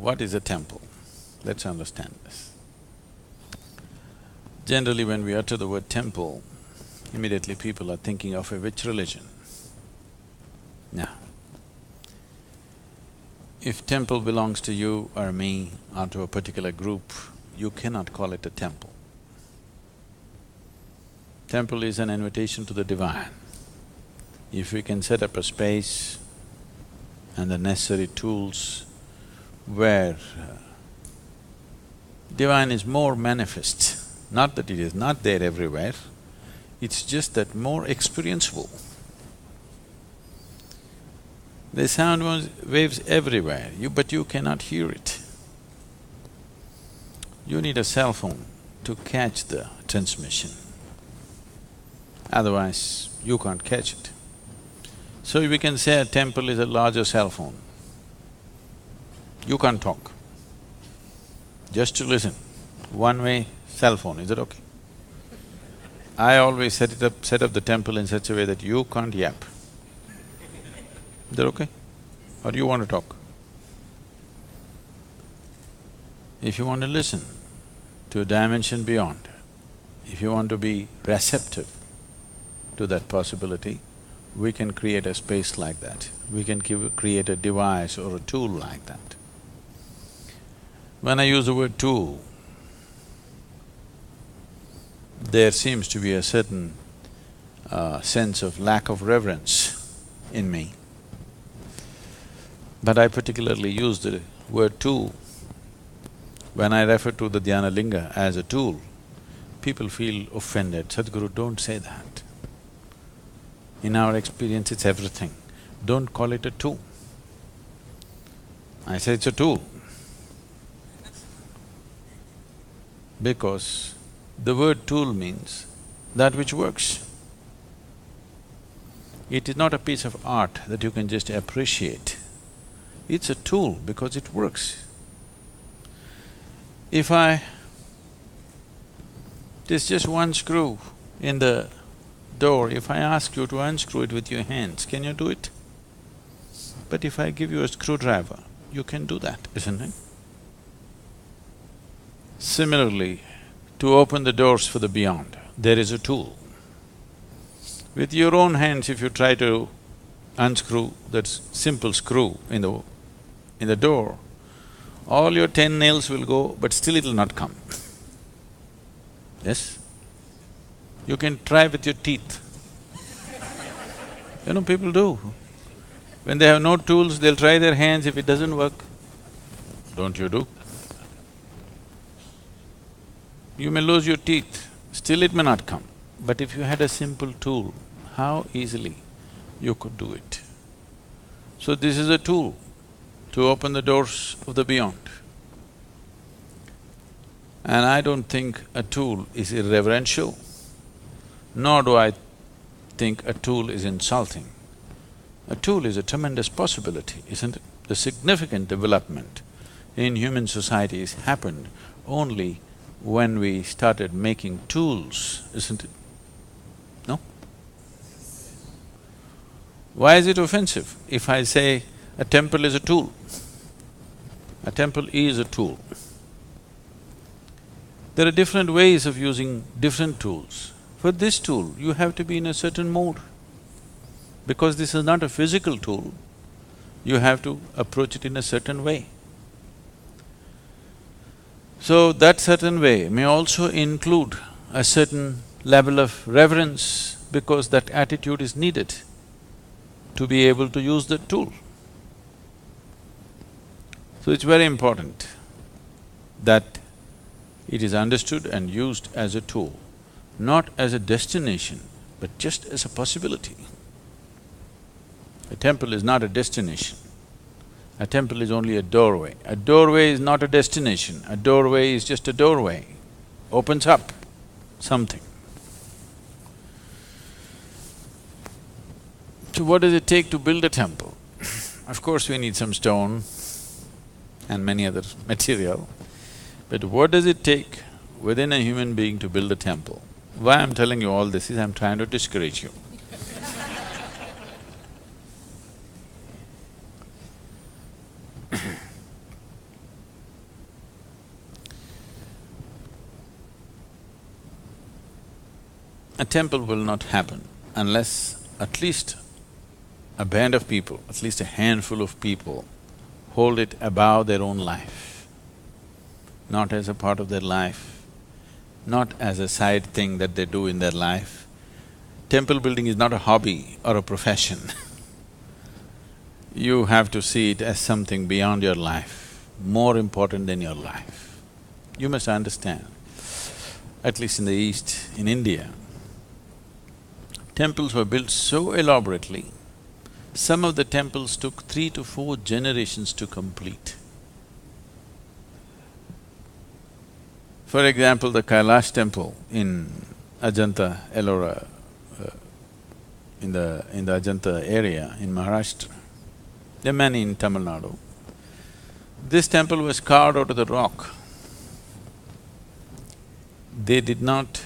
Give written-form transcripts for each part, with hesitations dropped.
What is a temple? Let's understand this. Generally, when we utter the word temple, immediately people are thinking of a which religion? Now, if temple belongs to you or me or to a particular group, you cannot call it a temple. Temple is an invitation to the divine. If we can set up a space and the necessary tools where divine is more manifest, not that it is not there everywhere, it's just that more experienceable. There's sound waves everywhere, but you cannot hear it. You need a cell phone to catch the transmission, otherwise you can't catch it. So we can say a temple is a larger cell phone. You can't talk, just to listen. One-way cell phone, is it okay? I always set up the temple in such a way that you can't yap. Is that okay? Or you want to talk? If you want to listen to a dimension beyond, if you want to be receptive to that possibility, we can create a space like that. We can create a device or a tool like that. When I use the word tool, there seems to be a certain sense of lack of reverence in me. But I particularly use the word tool. When I refer to the Dhyana Linga as a tool, people feel offended. Sadhguru, don't say that. In our experience, it's everything. Don't call it a tool. I say it's a tool. Because the word tool means that which works. It is not a piece of art that you can just appreciate. It's a tool because it works. There's just one screw in the door, if I ask you to unscrew it with your hands, can you do it? But if I give you a screwdriver, you can do that, isn't it? Similarly, to open the doors for the beyond, there is a tool. With your own hands, if you try to unscrew that simple screw in the door, all your 10 nails will go, but still it'll not come. Yes? You can try with your teeth. You know, people do. When they have no tools, they'll try their hands, if it doesn't work, don't you do? You may lose your teeth, still it may not come. But if you had a simple tool, how easily you could do it. So this is a tool to open the doors of the beyond. And I don't think a tool is irreverential, nor do I think a tool is insulting. A tool is a tremendous possibility, isn't it? The significant development in human societies happened only when we started making tools, isn't it? No? Why is it offensive if I say a temple is a tool? A temple is a tool. There are different ways of using different tools. For this tool, you have to be in a certain mode. Because this is not a physical tool, you have to approach it in a certain way. So that certain way may also include a certain level of reverence, because that attitude is needed to be able to use the tool. So it's very important that it is understood and used as a tool, not as a destination, but just as a possibility. A temple is not a destination. A temple is only a doorway. A doorway is not a destination. A doorway is just a doorway, opens up something. So what does it take to build a temple? Of course, we need some stone and many other material, but what does it take within a human being to build a temple? Why I'm telling you all this is I'm trying to discourage you. a temple will not happen unless at least a band of people, at least a handful of people hold it above their own life, not as a part of their life, not as a side thing that they do in their life. Temple building is not a hobby or a profession. You have to see it as something beyond your life, more important than your life. You must understand, at least in the East, in India, temples were built so elaborately, some of the temples took 3 to 4 generations to complete. For example, the Kailash temple in Ajanta, Ellora, in the Ajanta area in Maharashtra. There are many in Tamil Nadu. This temple was carved out of the rock. They did not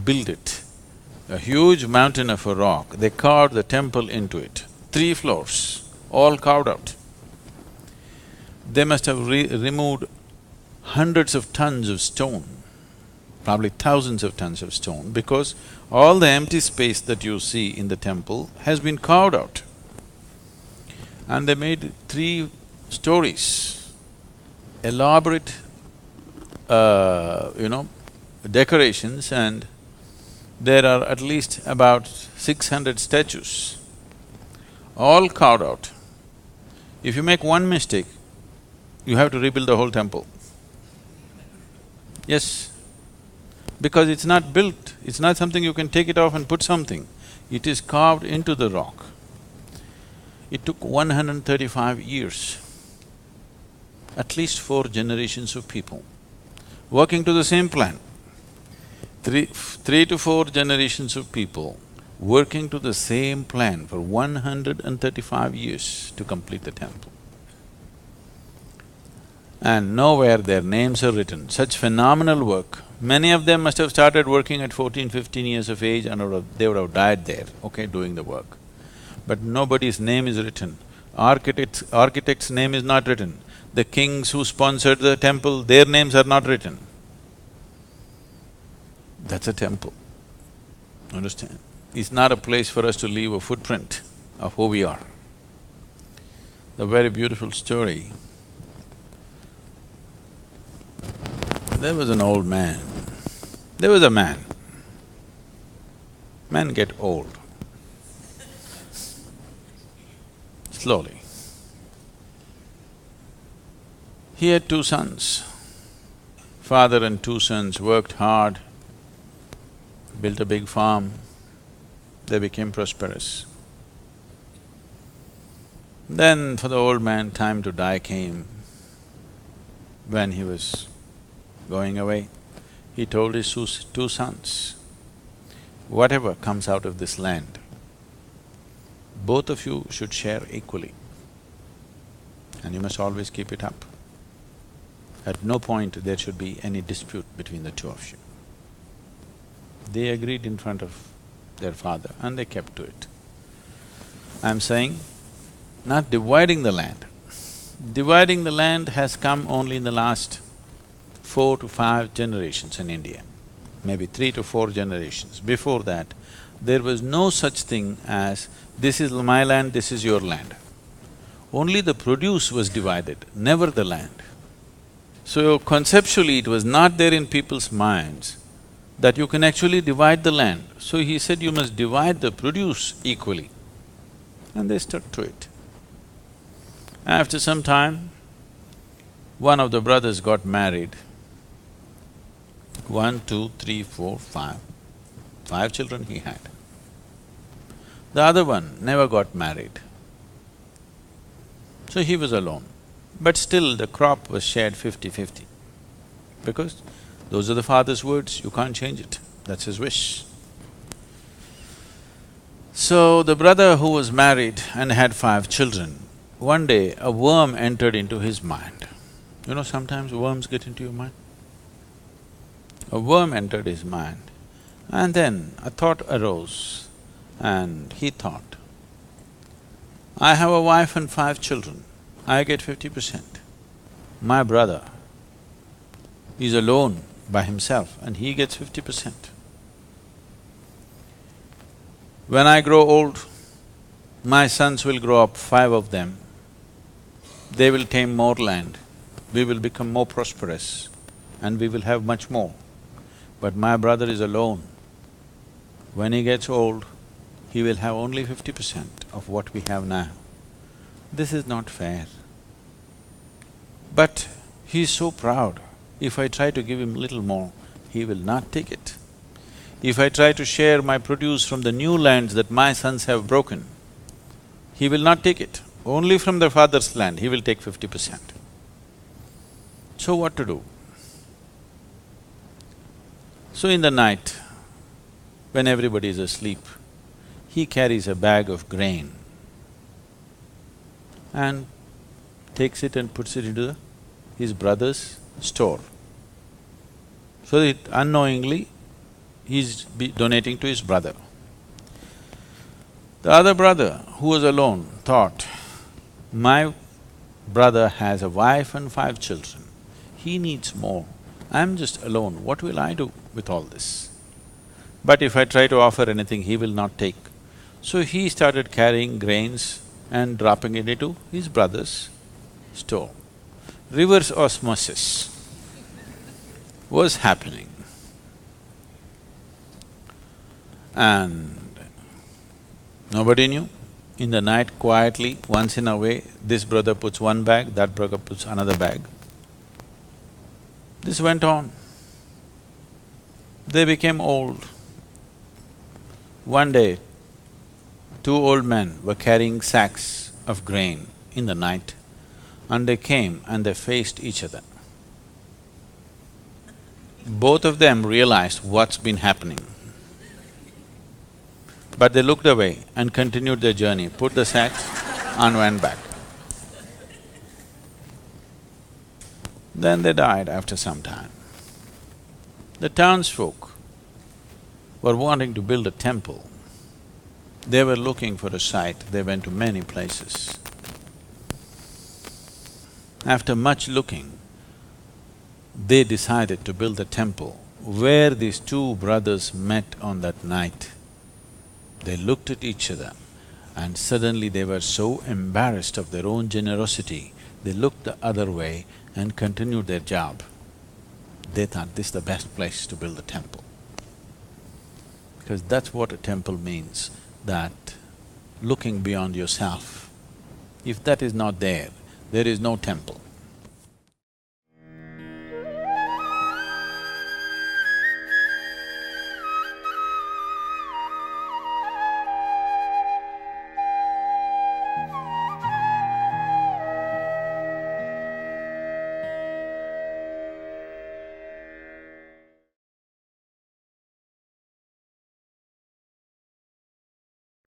build it. A huge mountain of a rock, they carved the temple into it. 3 floors, all carved out. They must have removed hundreds of tons of stone, probably thousands of tons of stone, because all the empty space that you see in the temple has been carved out. And they made 3 stories, elaborate, decorations, and there are at least about 600 statues, all carved out. If you make one mistake, you have to rebuild the whole temple. Yes, because it's not built, it's not something you can take it off and put something. It is carved into the rock. It took 135 years, at least 4 generations of people working to the same plan. Three to 4 generations of people working to the same plan for 135 years to complete the temple. And nowhere their names are written. Such phenomenal work. Many of them must have started working at 14, 15 years of age and they would have died there, okay, doing the work. But nobody's name is written. Architect's name is not written. The kings who sponsored the temple, their names are not written. That's a temple, understand? It's not a place for us to leave a footprint of who we are. A very beautiful story. There was an old man. There was a man. Men get old. Slowly. He had 2 sons. Father and 2 sons worked hard, built a big farm, they became prosperous. Then for the old man, time to die came. When he was going away, he told his 2 sons, whatever comes out of this land, both of you should share equally, and you must always keep it up. At no point there should be any dispute between the 2 of you. They agreed in front of their father and they kept to it. I'm saying, not dividing the land. Dividing the land has come only in the last 4 to 5 generations in India, maybe 3 to 4 generations. Before that, there was no such thing as, this is my land, this is your land. Only the produce was divided, never the land. So conceptually, it was not there in people's minds that you can actually divide the land. So he said, you must divide the produce equally. And they stuck to it. After some time, one of the brothers got married. 1, 2, 3, 4, 5. 5 children he had. The other one never got married. So he was alone. But still the crop was shared 50-50, because those are the father's words, you can't change it, that's his wish. So the brother who was married and had 5 children, one day a worm entered into his mind. You know, sometimes worms get into your mind. A worm entered his mind, and then a thought arose, and he thought, I have a wife and 5 children, I get 50%. My brother is alone by himself and he gets 50%. When I grow old, my sons will grow up, 5 of them. They will tame more land, we will become more prosperous and we will have much more. But my brother is alone. When he gets old, he will have only 50% of what we have now. This is not fair. But he is so proud. If I try to give him little more, he will not take it. If I try to share my produce from the new lands that my sons have broken, he will not take it. Only from the father's land, he will take 50%. So what to do? So in the night, when everybody is asleep, he carries a bag of grain and takes it and puts it into his brother's store. So that unknowingly, he's donating to his brother. The other brother, who was alone, thought, my brother has a wife and 5 children, he needs more. I'm just alone, what will I do with all this? But if I try to offer anything, he will not take. So he started carrying grains and dropping it into his brother's store. Reverse osmosis was happening. And nobody knew. In the night, quietly, once in a way, this brother puts one bag, that brother puts another bag. This went on. They became old. One day, 2 old men were carrying sacks of grain in the night, and they came and they faced each other. Both of them realized what's been happening. But they looked away and continued their journey, put the sacks and went back. Then they died after some time. The townsfolk were wanting to build a temple. They were looking for a site, they went to many places. After much looking, they decided to build a temple where these 2 brothers met on that night. They looked at each other and suddenly they were so embarrassed of their own generosity, they looked the other way and continued their job. They thought this is the best place to build a temple. Because that's what a temple means, that looking beyond yourself. If that is not there, there is no temple.